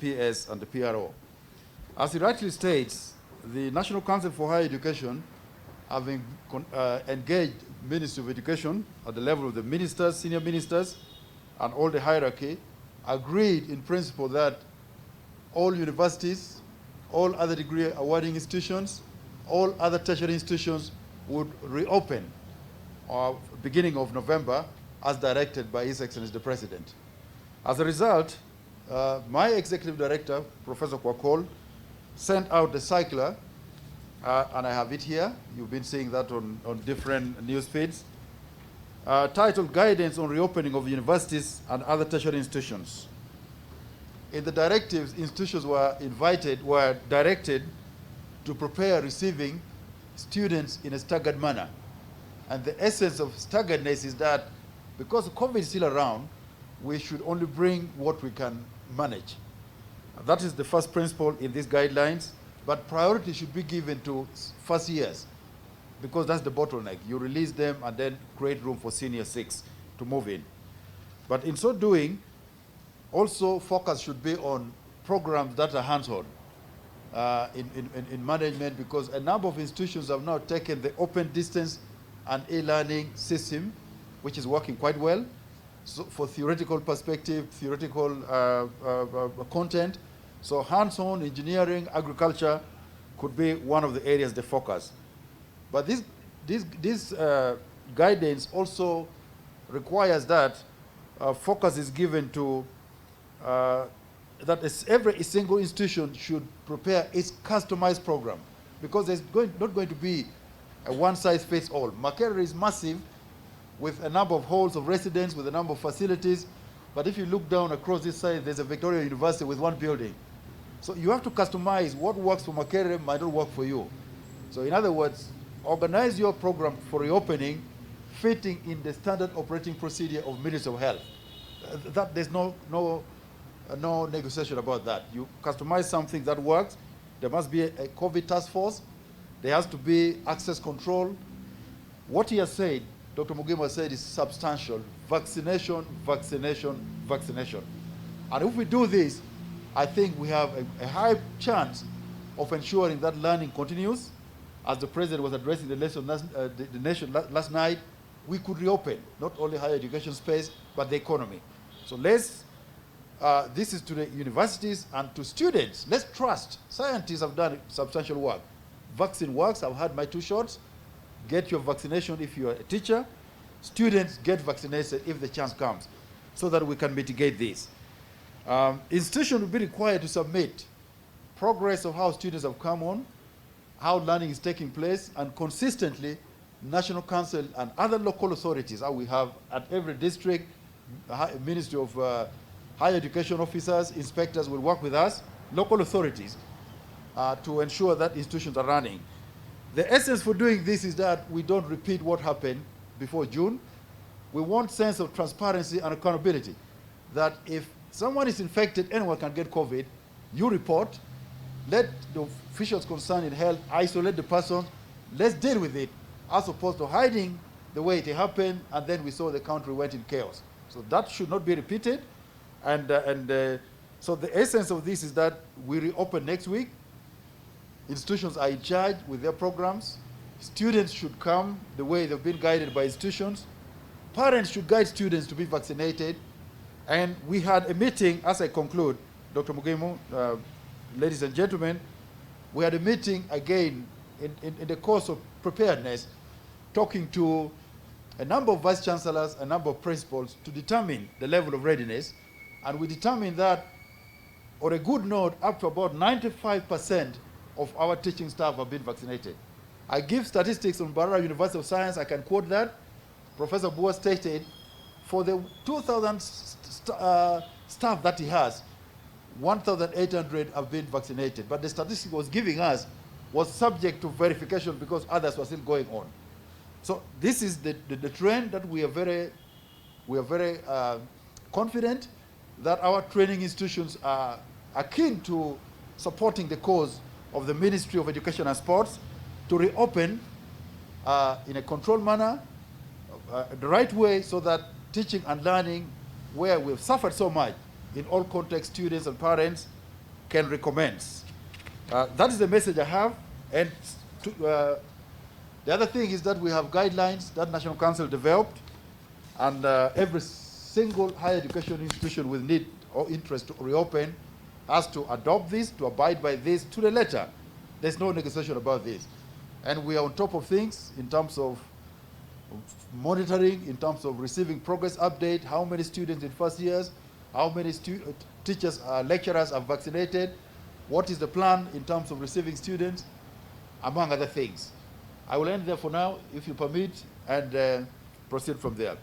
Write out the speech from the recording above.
PS and the PRO. As it rightly states, the National Council for Higher Education have engaged Ministry of Education at the level of the ministers, senior ministers, and all the hierarchy, agreed in principle that all universities, all other degree awarding institutions, all other tertiary institutions would reopen beginning of November as directed by His Excellency the President. As a result, my executive director, Professor Kwakol, sent out the circular, and I have it here. You've been seeing that on different news feeds, titled Guidance on Reopening of Universities and Other Tertiary Institutions. In the directives, institutions were directed to prepare receiving students in a staggered manner. And the essence of staggeredness is that because COVID is still around, we should only bring what we can manage. That is the first principle in these guidelines, but priority should be given to first years because that's the bottleneck. You release them and then create room for senior 6 to move in. But in so doing, also focus should be on programs that are hands-on in management, because a number of institutions have now taken the open distance and e-learning system, which is working quite well. So for theoretical perspective, theoretical content. So hands-on engineering, agriculture could be one of the areas they focus. But this guidance also requires that focus is given to that every single institution should prepare its customized program, because there's not going to be a one-size-fits-all. Makerere is massive with a number of halls of residence, with a number of facilities, but if you look down across this side, there's a Victoria University with one building. So you have to customize what works for Makerere might not work for you. So in other words, organize your program for reopening fitting in the standard operating procedure of Ministry of Health. That there's no negotiation about that. You customize something that works. There must be a COVID task force. There has to be access control. What he has said, Dr. Mugima said, is substantial. Vaccination, vaccination, vaccination. And if we do this, I think we have a high chance of ensuring that learning continues. As the President was addressing the nation last night, we could reopen not only higher education space, but the economy. So this is to the universities and to students. Let's trust. Scientists have done substantial work. Vaccine works. I've had my 2 shots. Get your vaccination if you're a teacher. Students get vaccinated if the chance comes, so that we can mitigate this. Institutions will be required to submit progress of how students have come on, how learning is taking place, and consistently, National Council and other local authorities, how we have at every district, Ministry of Higher Education officers, inspectors will work with us, local authorities, to ensure that institutions are running. The essence for doing this is that we don't repeat what happened before June. We want sense of transparency and accountability, that if someone is infected, anyone can get COVID, you report, let the officials concerned in health isolate the person, let's deal with it, as opposed to hiding the way it happened, and then we saw the country went in chaos. So that should not be repeated. So the essence of this is that we reopen next week. Institutions are in charge with their programs. Students should come the way they've been guided by institutions. Parents should guide students to be vaccinated. And we had a meeting, as I conclude, Dr. Mugimo, ladies and gentlemen, we had a meeting again in the course of preparedness, talking to a number of vice chancellors, a number of principals to determine the level of readiness. And we determined that, on a good note, up to about 95% of our teaching staff have been vaccinated. I give statistics on Barara University of Science. I can quote that. Professor Bua stated, for the 2,000 staff that he has, 1,800 have been vaccinated. But the statistic he was giving us was subject to verification because others were still going on. So this is the trend that we are very confident that our training institutions are keen to supporting the cause of the Ministry of Education and Sports to reopen in a controlled manner, the right way, so that teaching and learning, where we've suffered so much in all contexts, students and parents, can recommence. That is the message I have. And the other thing is that we have guidelines that National Council developed, and every single higher education institution with need or interest to reopen has to adopt this, to abide by this to the letter. There's no negotiation about this. And we are on top of things in terms of monitoring, in terms of receiving progress update, how many students in first years, how many teachers, lecturers are vaccinated, what is the plan in terms of receiving students, among other things. I will end there for now, if you permit, and proceed from there.